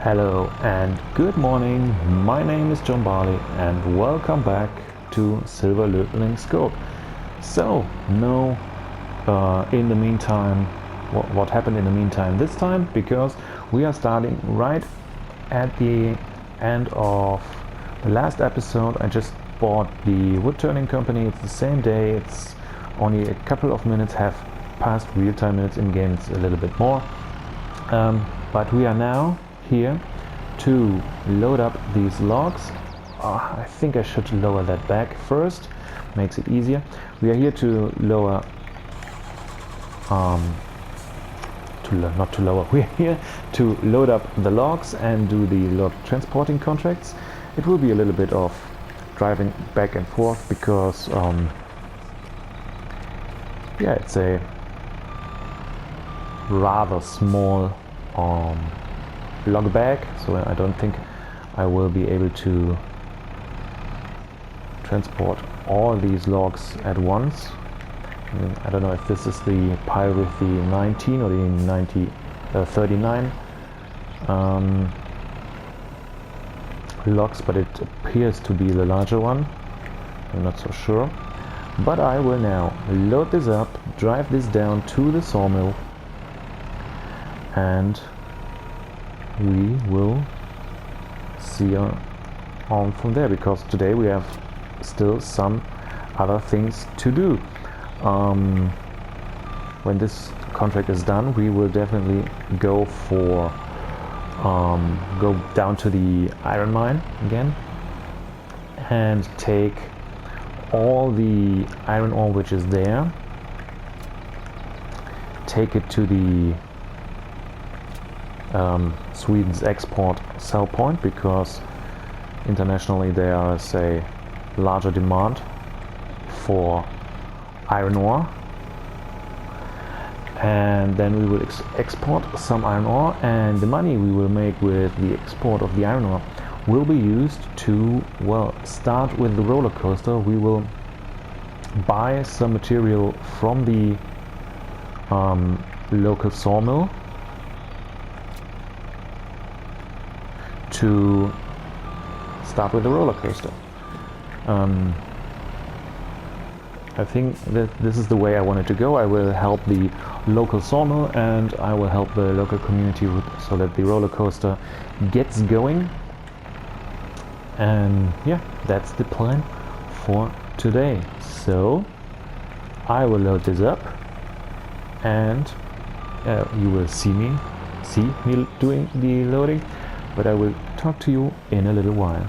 Hello and good morning. My name is John Barley and welcome back to Silverlöpning Skog. So, no, in the meantime, what happened in the meantime this time? Because we are starting right at the end of the last episode. I just bought the wood turning company. It's the same day. It's only a couple of minutes have passed. Real-time minutes in game, it's a little bit more. But we are now here to load up these logs. I think I should lower that back first, makes it easier. We are here to lower, we're here to load up the logs and do the log transporting contracts. It will be a little bit of driving back and forth because yeah, it's a rather small log bag, so I don't think I will be able to transport all these logs at once. I don't know if this is the pile with the 19 or the 39 logs, but it appears to be the larger one. I'm not so sure, but I will now load this up, drive this down to the sawmill, and we will see on from there, because today we have still some other things to do. When this contract is done, we will definitely go for go down to the iron mine again and take all the iron ore which is there, take it to the Sweden's export sell point, because internationally there is a larger demand for iron ore, and then we will export some iron ore, and the money we will make with the export of the iron ore will be used to, well, start with the roller coaster. We will buy some material from the local sawmill to start with the roller coaster. I think that this is the way I wanted to go. I will help the local sawmill and I will help the local community so that the roller coaster gets going. And yeah, that's the plan for today. So I will load this up and you will see me doing the loading, but I will talk to you in a little while.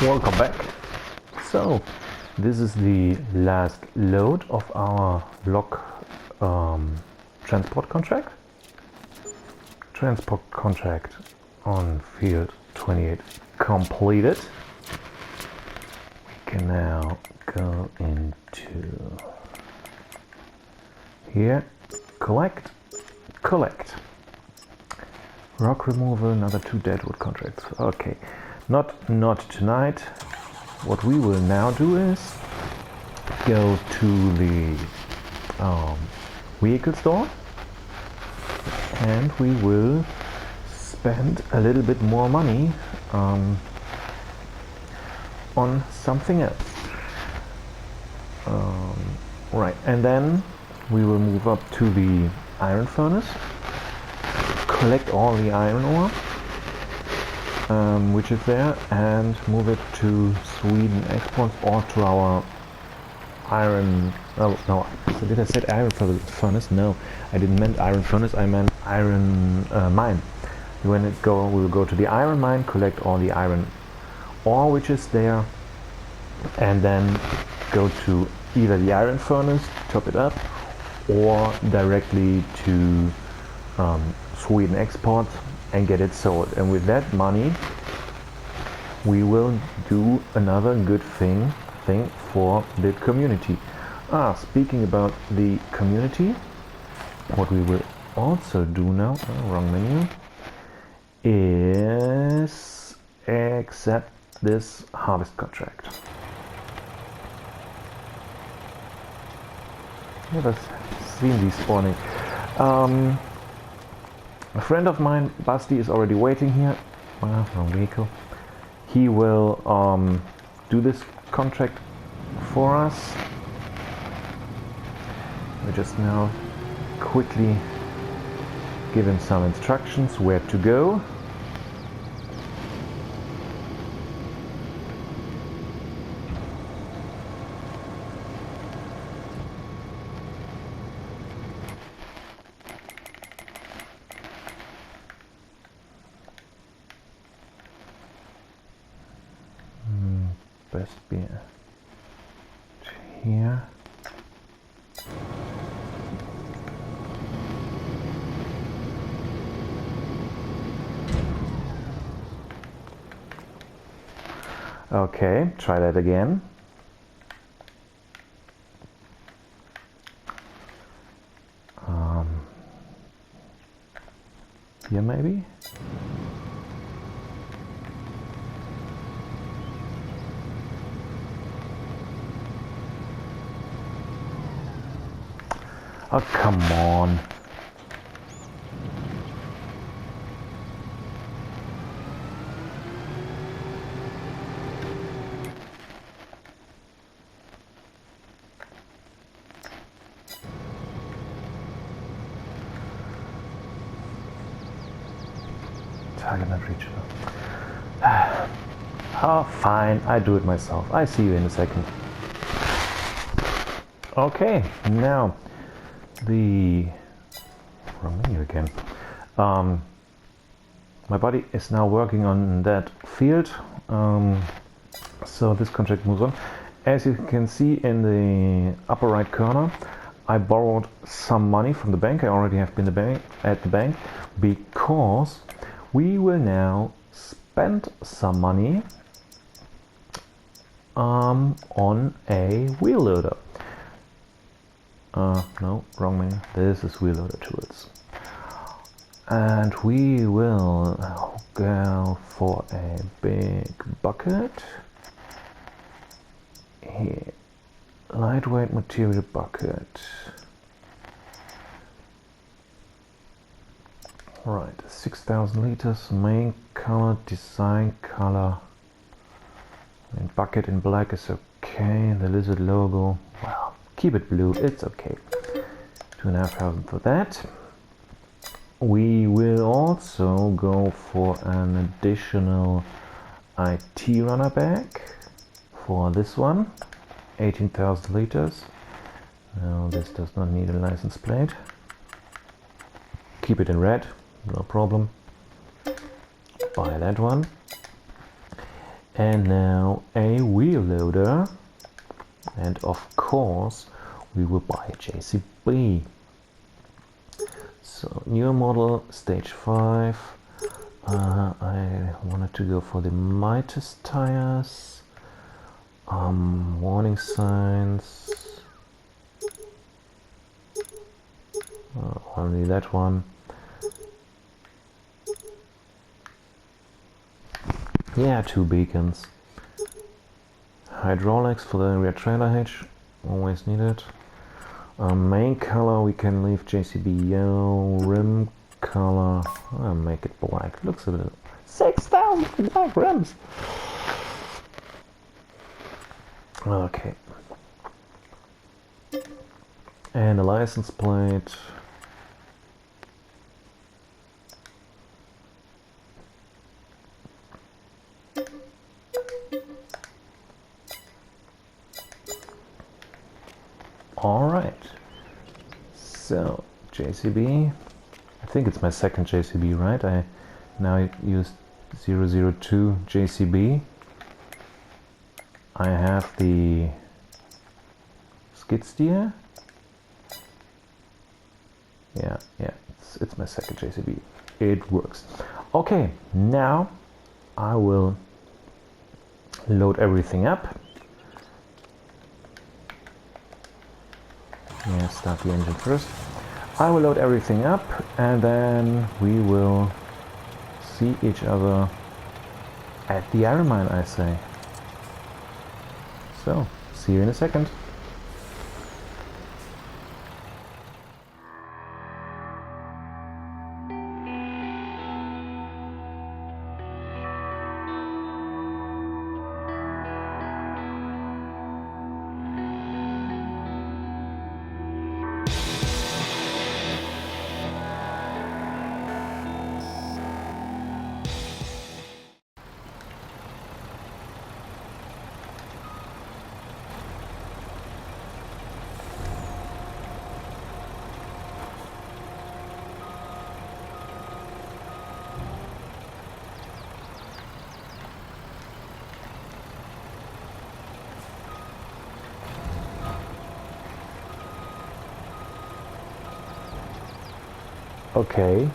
Welcome back. So this is the last load of our log transport contract. Transport contract on field 28 completed. We can now go into here, collect. Rock removal, another 2 deadwood contracts. Okay, not tonight. What we will now do is go to the vehicle store, and we will spend a little bit more money on something else. Right, and then we will move up to the iron furnace, collect all the iron ore which is there, and move it to Sweden exports or to our iron. Oh no, so did I say iron furnace? No, I didn't mean iron furnace, I meant iron mine. When it go, we will go to the iron mine, collect all the iron ore which is there, and then go to either the iron furnace, top it up, or directly to Sweden exports and get it sold. And with that money we will do another good thing for the community. Speaking about the community, what we will also do now, wrong menu, is accept this harvest contract. Never seen these spawning. A friend of mine, Basti, is already waiting here. Wrong vehicle. He will do this contract for us. We just now quickly give him some instructions where to go. Best be here. Okay, try that again. Here maybe? Oh, come on. Target not reachable. Oh, fine. I do it myself. I see you in a second. Okay, now the wrong menu again. My buddy is now working on that field, so this contract moves on. As you can see in the upper right corner, I borrowed some money from the bank. I already have been at the bank because we will now spend some money on a wheel loader. No, wrong menu. This is wheel loader tools. And we will go for a big bucket. Here, lightweight material bucket. Right, 6,000 liters, main color, design color. And bucket in black is okay. The lizard logo, well, keep it blue, it's okay. 2,500 for that. We will also go for an additional IT runner bag for this one, 18,000 liters. Now this does not need a license plate. Keep it in red, no problem. Buy that one. And now a wheel loader. And of course we will buy a JCB. So newer model, stage 5. I wanted to go for the Mitas tires. Warning signs. Only that one. Yeah, 2 beacons. Hydraulics for the rear trailer hitch, always needed. Main color we can leave JCB yellow. Rim color, I'll make it black. Looks a little 6,000 black rims. Okay. And a license plate. Alright, so JCB, I think it's my second JCB, right? I now use 002 JCB. I have the skid steer. Yeah, it's my second JCB. It works. Okay, now I will load everything up. Yeah, start the engine first. I will load everything up and then we will see each other at the iron mine, I say. So, see you in a second. Okay,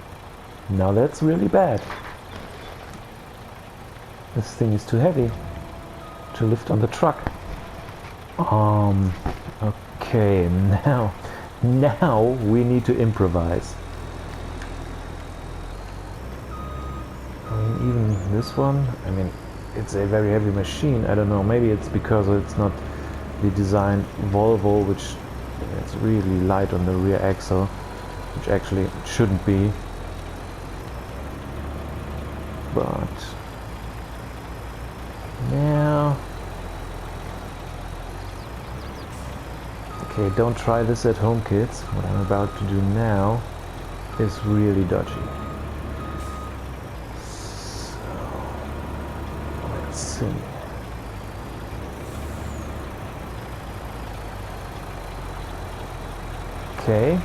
now that's really bad. This thing is too heavy to lift on the truck. Okay, now we need to improvise. I mean, even this one, I mean, it's a very heavy machine. I don't know, maybe it's because it's not the designed Volvo, which it's really light on the rear axle, which actually shouldn't be. But now, okay, don't try this at home, kids. What I'm about to do now is really dodgy. So, let's see. Okay.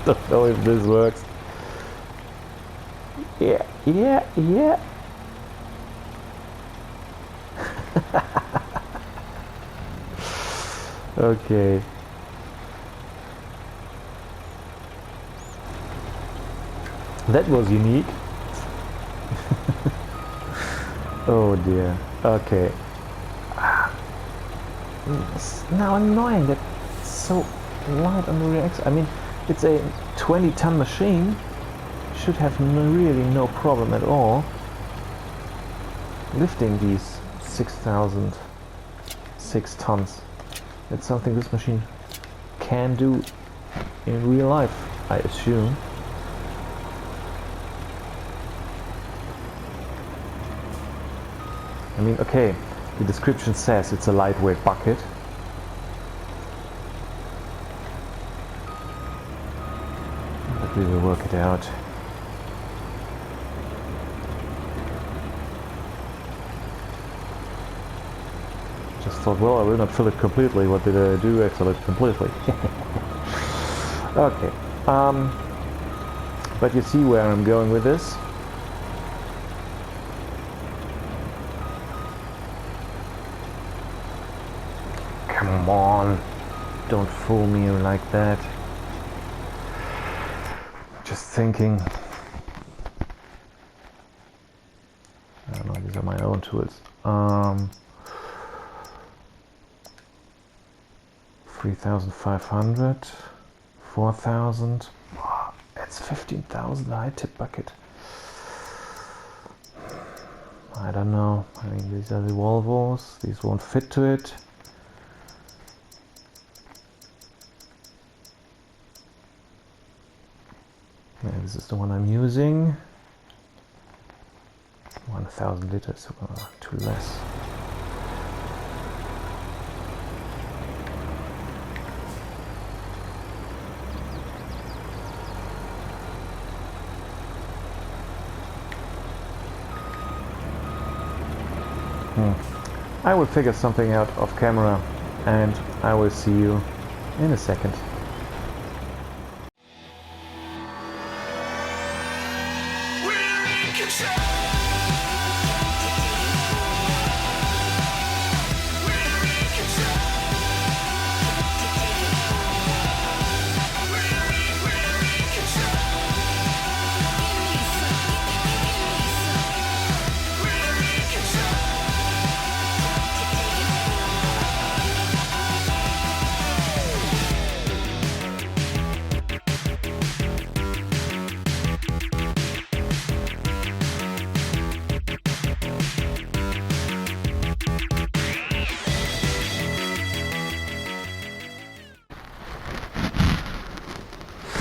Don't know if this works. Yeah. Okay. That was unique. Oh dear. Okay. It's now annoying that it's so light on the rear axle. I mean, it's a 20-ton machine. Should have really no problem at all lifting these 6,006 tons. That's something this machine can do in real life, I assume. I mean, okay, the description says it's a lightweight bucket. But we will work it out. Just thought, well, I will not fill it completely. What did I do? I fill it completely. Okay. But you see where I'm going with this. Come on. Don't fool me like that. just thinking. I don't know, these are my own tools. 3,500, 4,000. Oh, that's 15,000 high tip bucket. I don't know. I mean, these are the Volvos. These won't fit to it. Yeah, this is the one I'm using. 1,000 liters, too less. I will figure something out off camera and I will see you in a second.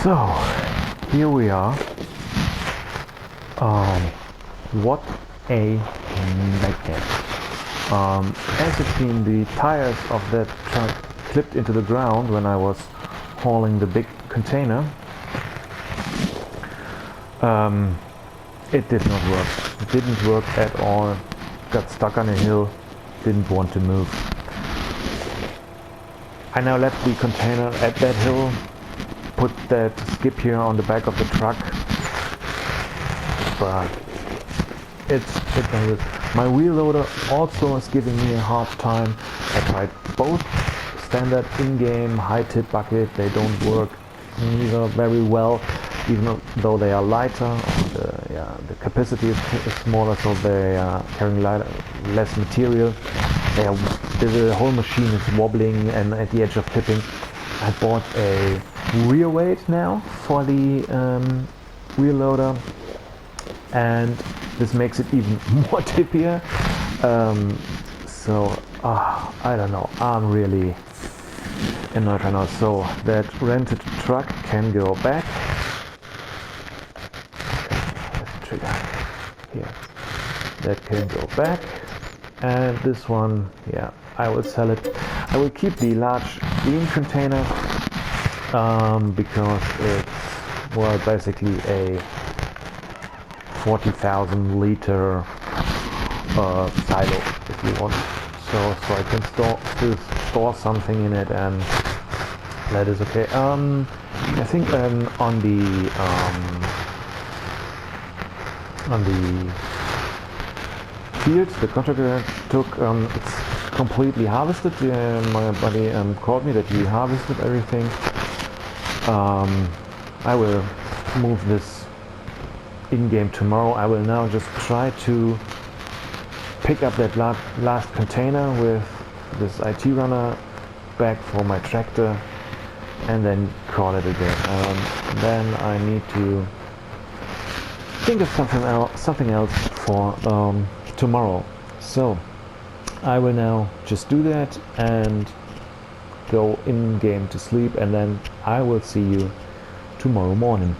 So, here we are. What a nightmare. As you've seen, the tires of that truck clipped into the ground when I was hauling the big container. It did not work. It didn't work at all. Got stuck on a hill, didn't want to move. I now left the container at that hill, put that skip here on the back of the truck, but it's my wheel loader also is giving me a hard time. I tried both standard in-game high tip bucket, they don't work neither very well, even though they are lighter. The capacity is smaller, so they are carrying less material. The whole machine is wobbling and at the edge of tipping. I bought a rear weight now for the wheel loader, and this makes it even more tippier. I don't know, I'm really annoyed right now. So that rented truck can go back. Trigger here. That can go back, and this one, yeah, I will sell it. I will keep the large bean container because it's, well, basically a 40,000 liter silo, if you want. So I can still store something in it, and that is okay. I think on the fields the contractor took, it's completely harvested. My buddy called me that he harvested everything. I will move this in-game tomorrow. I will now just try to pick up that last container with this IT runner back for my tractor and then call it again. Then I need to think of something else for tomorrow. So I will now just do that and go in game to sleep, and then I will see you tomorrow morning.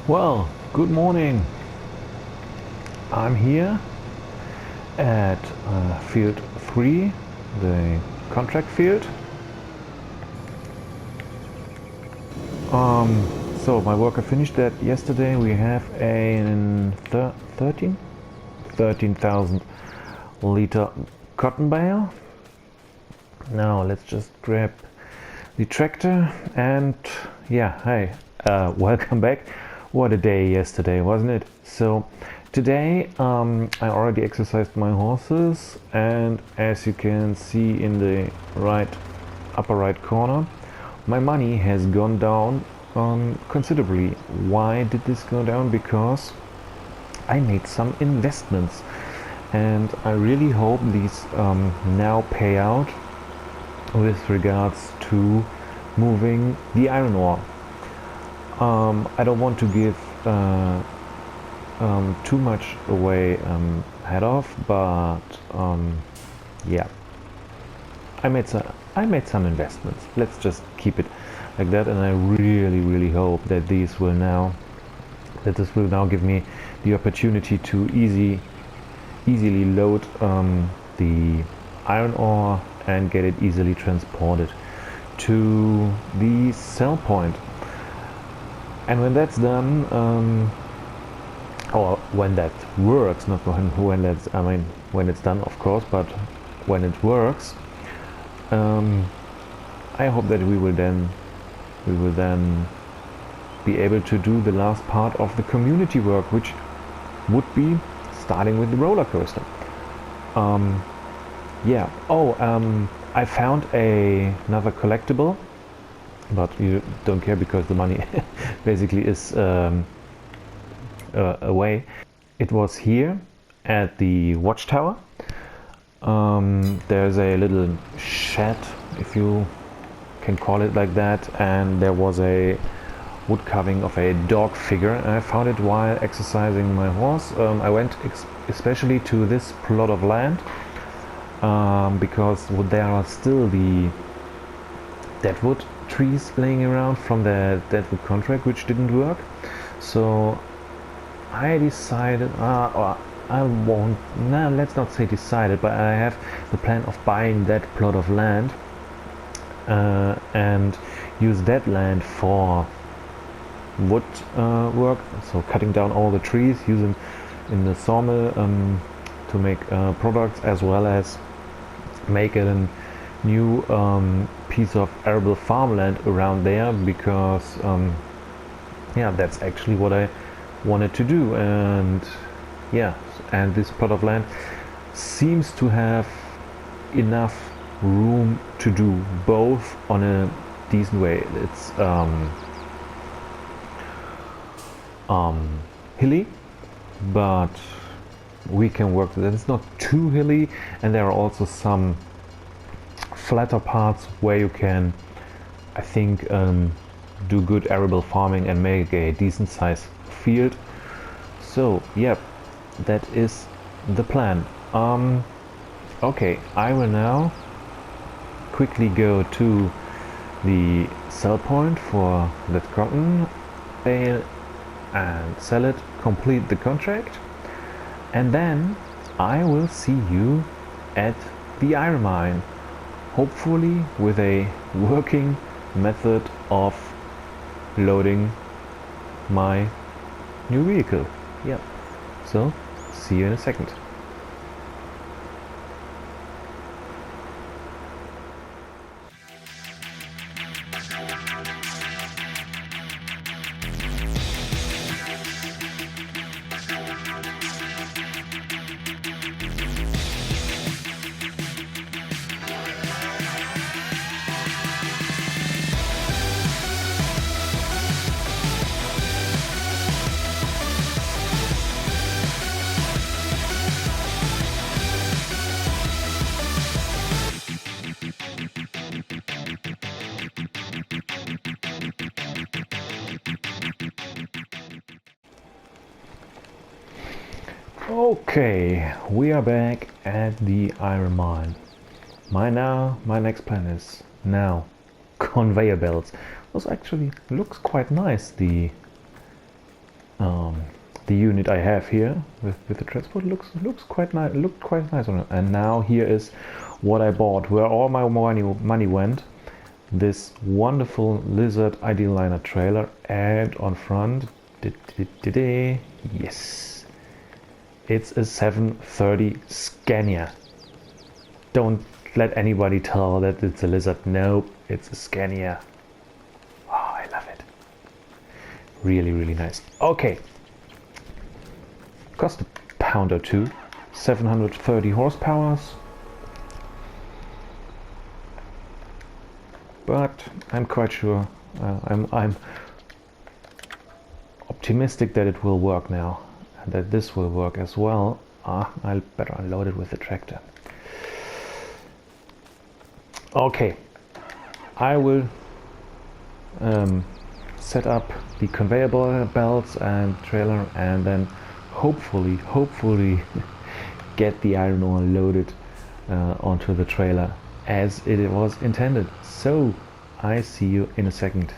Well, good morning. I'm here at field 3, the contract field. So my worker finished that yesterday. We have a 13,000 liter cotton bale. Now let's just grab the tractor and yeah, hey, welcome back. What a day yesterday, wasn't it? So today I already exercised my horses, and as you can see in the upper right corner, my money has gone down considerably. Why did this go down? Because I made some investments, and I really hope these now pay out with regards to moving the iron ore. I don't want to give too much away head off, but yeah, I made some investments. Let's just keep it like that, and I really hope that this will now give me the opportunity to easily load the iron ore and get it easily transported to the sell point. And when that's done, or when that works, not when that's, I mean when it's done of course, but when it works, I hope that we will then be able to do the last part of the community work, which would be starting with the roller coaster. Yeah. I found another collectible, but you don't care because the money basically is away. It was here at the watchtower. There's a little shed, if you can call it like that, and there was a wood carving of a dog figure, and I found it while exercising my horse. I went especially to this plot of land because there are still the deadwood trees laying around from the deadwood contract, which didn't work. So I decided, or I won't, no, let's not say decided, but I have the plan of buying that plot of land and use that land for wood work, so cutting down all the trees, using in the sawmill to make products, as well as make a new piece of arable farmland around there, because yeah, that's actually what I wanted to do. And yeah, and this plot of land seems to have enough room to do both on a decent way. It's hilly, but we can work with it. It's not too hilly, and there are also some flatter parts where you can, I think, do good arable farming and make a decent sized field. So yep, that is the plan. Okay, I will now quickly go to the sell point for that cotton bale and sell it, complete the contract, and then I will see you at the iron mine, hopefully with a working method of loading my new vehicle. Yep. So see you in a second. Okay, we are back at the iron mine. My next plan is now conveyor belts. This actually looks quite nice, the the unit I have here with the transport looks quite nice. Looked quite nice on it. And now here is what I bought, where all my money went. This wonderful Lizard Ideal Liner trailer, and on front, yes, it's a 730 Scania. Don't let anybody tell that it's a Lizard. Nope, it's a Scania. Oh, I love it. Really, really nice. Okay. Cost a pound or two. 730 horsepower. But I'm quite sure, I'm optimistic that it will work now, and that this will work as well. I'll better unload it with the tractor. Okay, I will set up the conveyor belts and trailer, and then hopefully get the iron ore loaded onto the trailer as it was intended. So I see you in a second.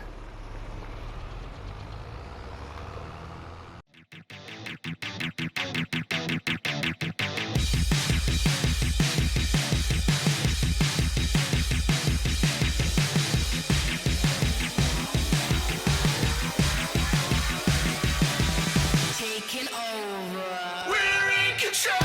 Taking over. We're in control.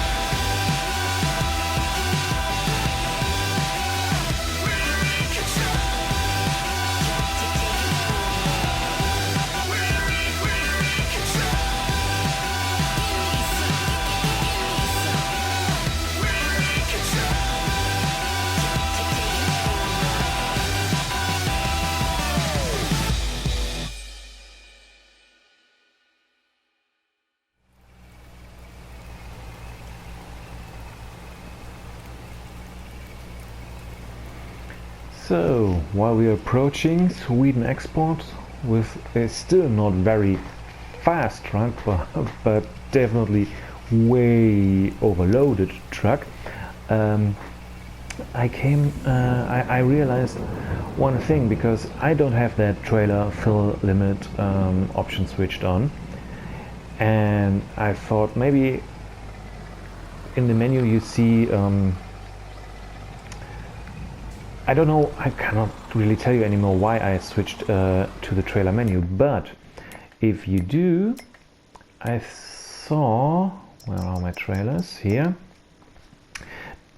So, while we are approaching Sweden export with a still not very fast truck, but definitely way overloaded truck, I realized one thing, because I don't have that trailer fill limit option switched on, and I thought maybe in the menu you see I don't know, I cannot really tell you anymore why I switched to the trailer menu, but if you do, I saw, where are my trailers? Here.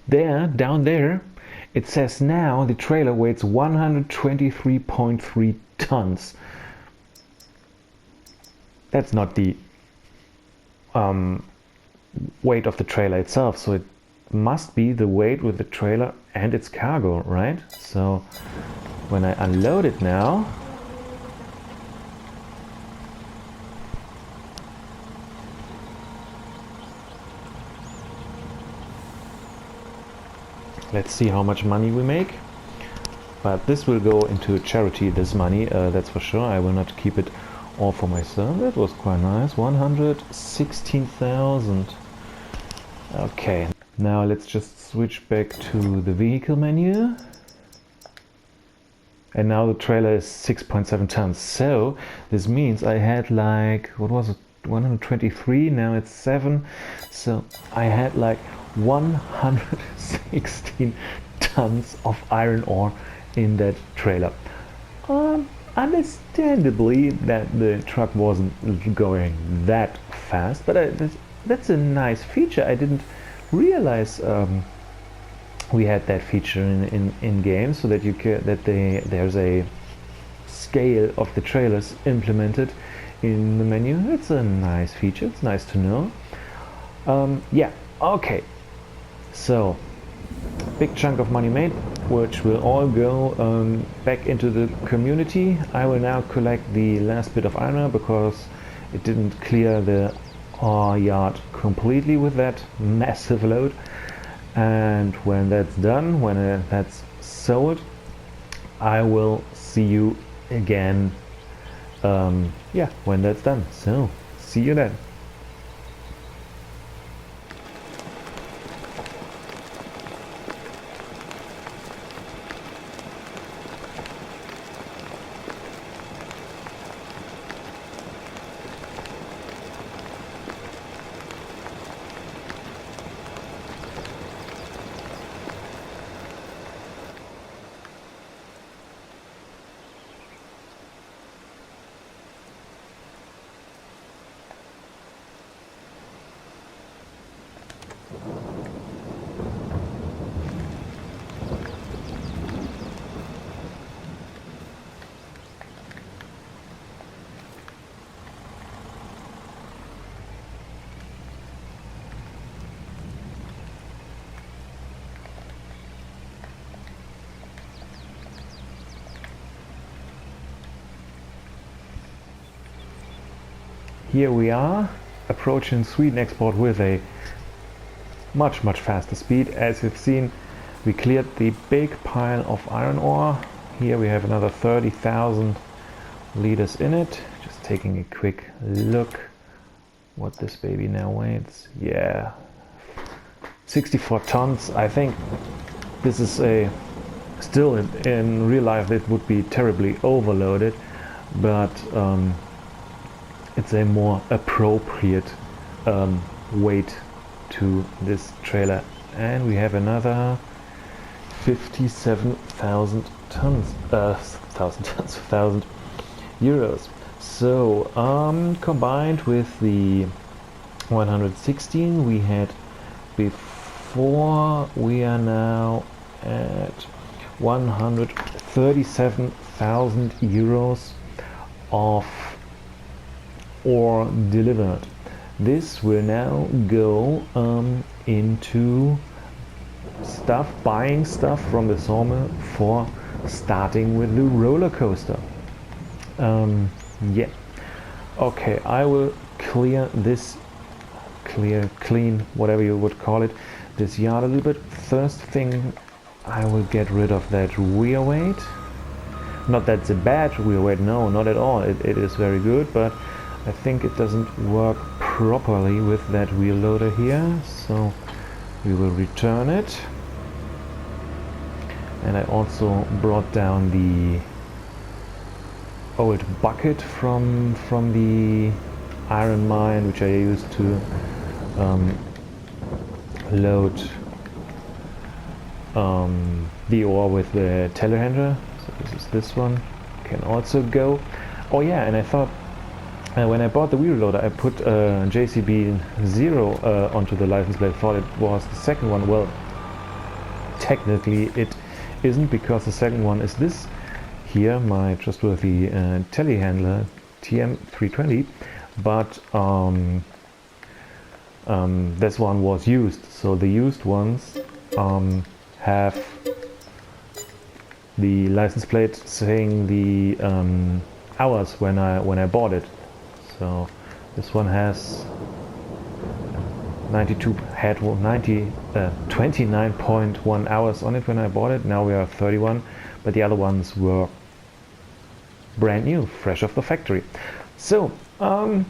There, down there, it says now the trailer weighs 123.3 tons. That's not the weight of the trailer itself, so it must be the weight with the trailer and its cargo, right? So when I unload it now, let's see how much money we make. But this will go into charity, this money, that's for sure. I will not keep it all for myself. That was quite nice. 116,000. Okay. Now let's just switch back to the vehicle menu. And now the trailer is 6.7 tons. So this means I had like, what was it, 123, now it's 7. So I had like 116 tons of iron ore in that trailer. Understandably that the truck wasn't going that fast, but that's a nice feature. I didn't realize we had that feature in game, so that there's a scale of the trailers implemented in the menu. It's a nice feature. It's nice to know. Yeah, okay. So big chunk of money made, which will all go back into the community. I will now collect the last bit of iron ore because it didn't clear the ore yard completely with that massive load. And when that's done, when that's sold, I will see you again, yeah, when that's done. So see you then. here we are approaching Sweden export with a much faster speed. As you've seen, we cleared the big pile of iron ore. Here we have another 30,000 liters in it. Just taking a quick look what this baby now weighs. Yeah, 64 tons. I think this is a still in real life it would be terribly overloaded, but it's a more appropriate weight to this trailer. And we have another 57,000 tons, 1,000 euros. So combined with the 116 we had before, we are now at 137,000 euros of ore delivered. This will now go into buying stuff from the sawmill for starting with the roller coaster. Yeah, okay, I will clean, whatever you would call it, this yard a little bit. First thing, I will get rid of that rear weight. Not that it's a bad rear weight, no, not at all. It is very good, but I think it doesn't work properly with that wheel loader here, so we will return it. And I also brought down the old bucket from the iron mine, which I used to load the ore with the telehandler. So this is this one, can also go. Oh yeah, and I thought when I bought the wheel loader I put JCB 0 onto the license plate. I thought it was the second one. Well, technically it isn't, because the second one is this here, my trustworthy telehandler TM320, but this one was used, so the used ones have the license plate saying the hours when I bought it. So this one has 29.1 hours on it when I bought it. Now we are 31, but the other ones were brand new, fresh off the factory. So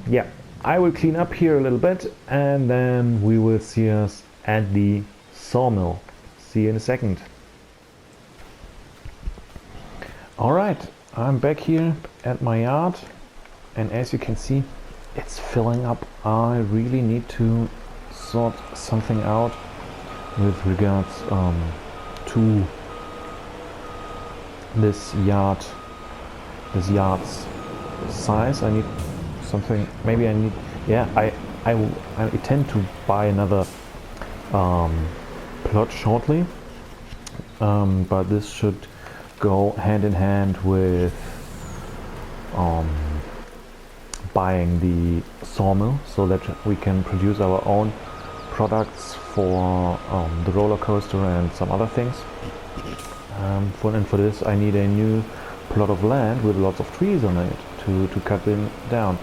yeah, I will clean up here a little bit and then we will see us at the sawmill. See you in a second. Alright, I'm back here at my yard, and as you can see, it's filling up. I really need to sort something out with regards to this yard's size. I need something, maybe I need, yeah, I intend to buy another plot shortly, but this should go hand in hand with buying the sawmill, so that we can produce our own products for the roller coaster and some other things. For this I need a new plot of land with lots of trees on it to cut them down.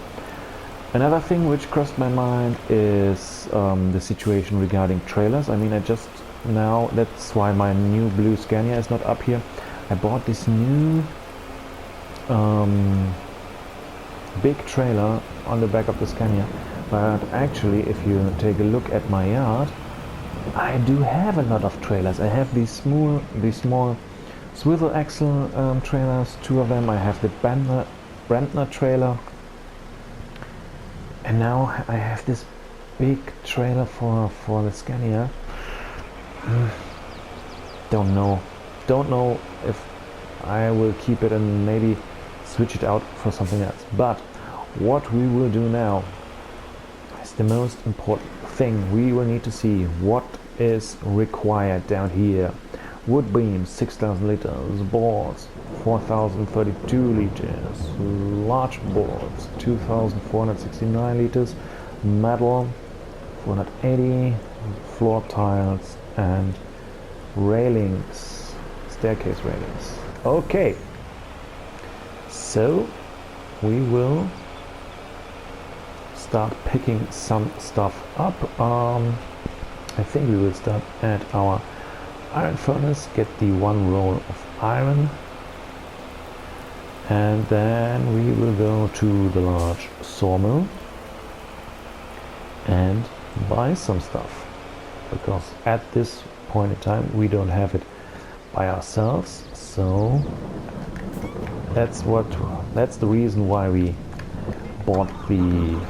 Another thing which crossed my mind is the situation regarding trailers. I mean, I just now, that's why my new blue Scania is not up here. I bought this new big trailer on the back of the Scania, but actually if you take a look at my yard, I do have a lot of trailers. I have these small swivel axle trailers, 2 of them. I have the Brandner trailer, and now I have this big trailer for the Scania. Don't know if I will keep it and maybe switch it out for something else. But what we will do now is the most important thing. We will need to see what is required down here. Wood beams 6,000 liters, boards 4,032 liters, large boards 2,469 liters, metal 480, floor tiles and railings, staircase railings. Okay, so we will start picking some stuff up. I think we will start at our iron furnace, get the 1 roll of iron, and then we will go to the large sawmill and buy some stuff, because at this point in time we don't have it by ourselves. So that's the reason why we bought the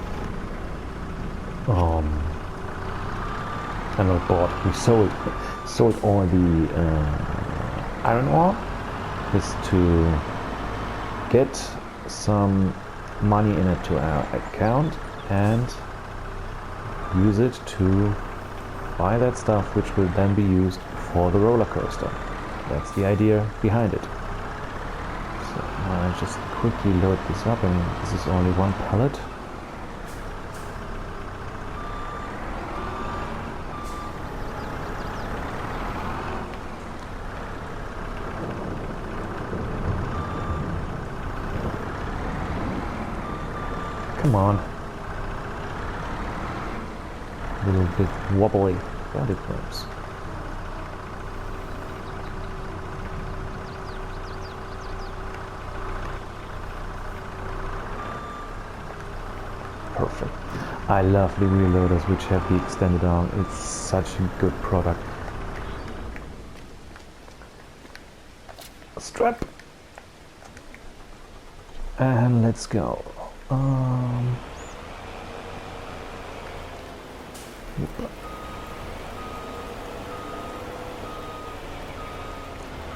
we sold all the iron ore, is to get some money in it to our account and use it to buy that stuff which will then be used for the roller coaster. That's the idea behind it. So I just quickly load this up, and this is only 1 pallet. Come on. A little bit wobbly, but it works. Perfect. I love the wheel loaders which have the extended arm. It's such a good product. Strap. And let's go.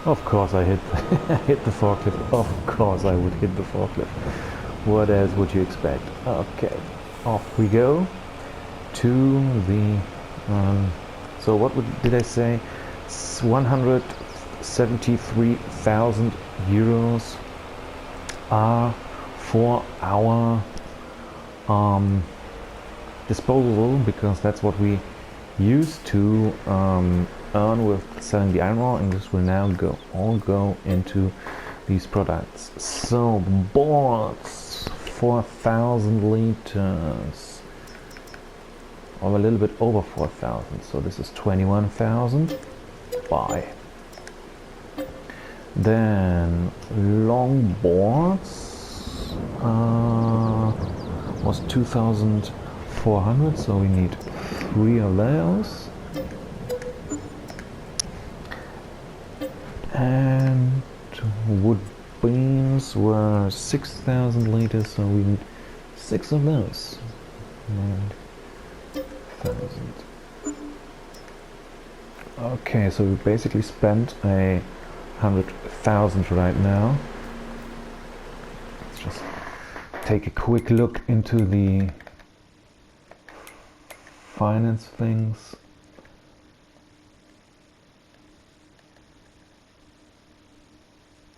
Of course I hit hit the forklift. Of course I would hit the forklift. What else would you expect? Okay, off we go to the so what did I say? 173,000 euros are for our disposal, because that's what we used to earn with selling the iron ore, and this will now all go into these products. So boards, 4,000 liters, or a little bit over 4,000, so this is 21,000. Buy. Then long boards was 2,400, so we need 3 of those. And wood beams were 6,000 liters, so we need 6 of those. 9,000. Okay, so we basically spent 100,000 right now. Let's just take a quick look into the finance things.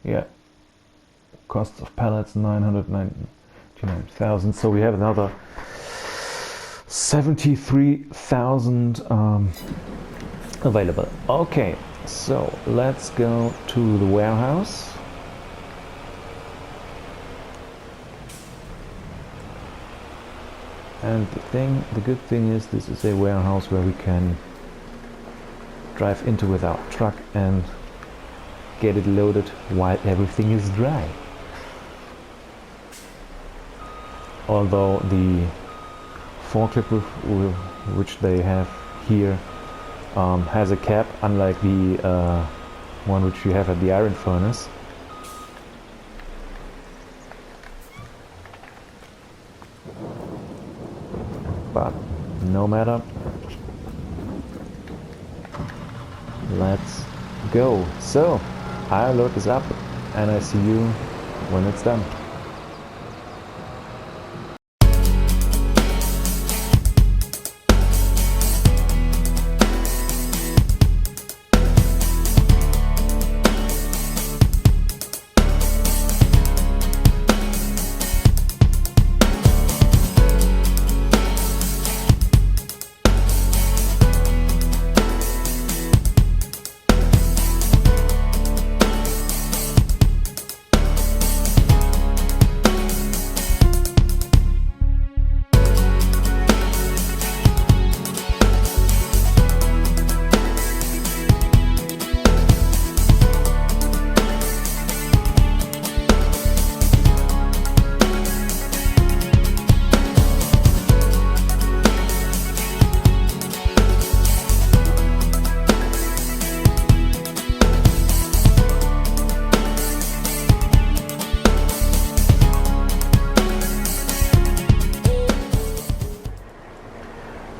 Yeah, cost of pallets 999,000. So we have another 73,000 available. Okay, so let's go to the warehouse. And the good thing is, this is a warehouse where we can drive into with our truck and get it loaded while everything is dry. Although the forklift which they have here has a cap, unlike the one which you have at the iron furnace. But no matter, let's go. So I'll load this up and I see you when it's done.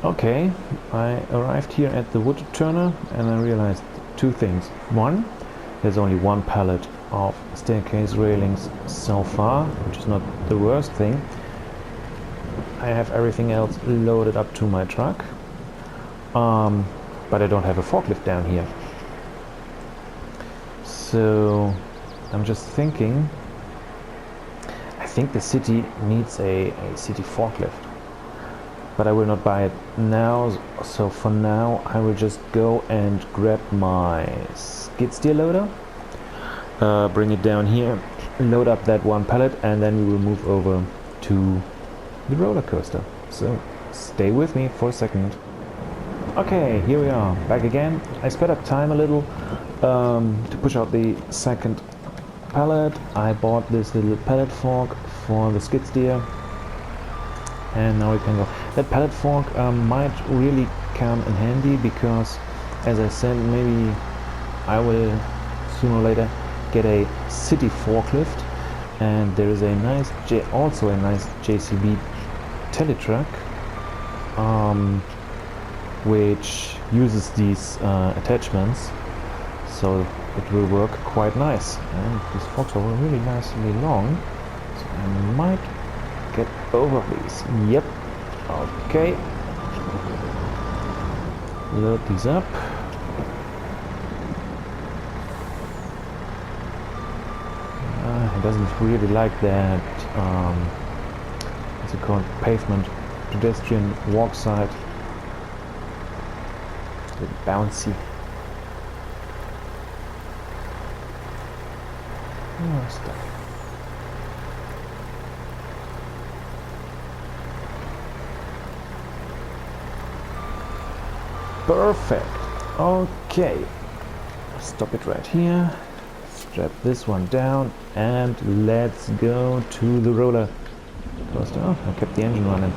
Okay, I arrived here at the wood turner and I realized two things. One, there's only one pallet of staircase railings so far, which is not the worst thing. I have everything else loaded up to my truck, but I don't have a forklift down here. So I'm just thinking, I think the city needs a city forklift, but I will not buy it now. So for now I will just go and grab my skid steer loader, bring it down here, load up that one pallet, and then we will move over to the roller coaster. So stay with me for a second. Okay, here we are, back again. I sped up time a little to push out the second pallet. I bought this little pallet fork for the skid steer, and now we can go. That pallet fork might really come in handy because, as I said, maybe I will sooner or later get a city forklift, and there is a nice also a nice JCB tele-truck which uses these attachments, so it will work quite nice. And these forks are really nicely long, so I might get over these. Yep. Okay. Load these up. It doesn't really like that, what's it called, pavement, pedestrian walk side. It's a bit bouncy. Oh, stuck. Perfect. Okay. Stop it right here. Strap this one down and let's go to the roller coaster. Oh, I kept the engine running.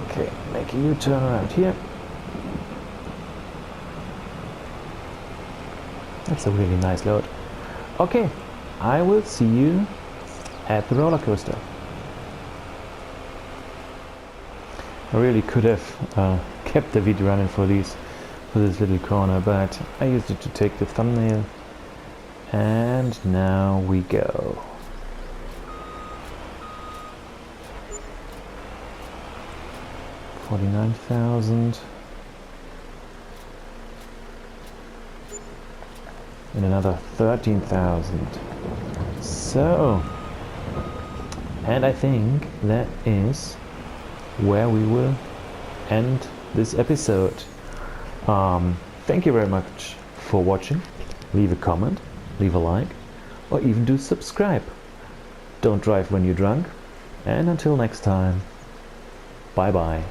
Okay, make a U-turn around here. That's a really nice load. Okay, I will see you at the roller coaster. I really could have kept the video running for this little corner, but I used it to take the thumbnail. And now we go. $49,000 and another 13,000. So, and I think that is where we will end this episode. Thank you very much for watching. Leave a comment, leave a like, or even do subscribe. Don't drive when you're drunk, and until next time, bye bye.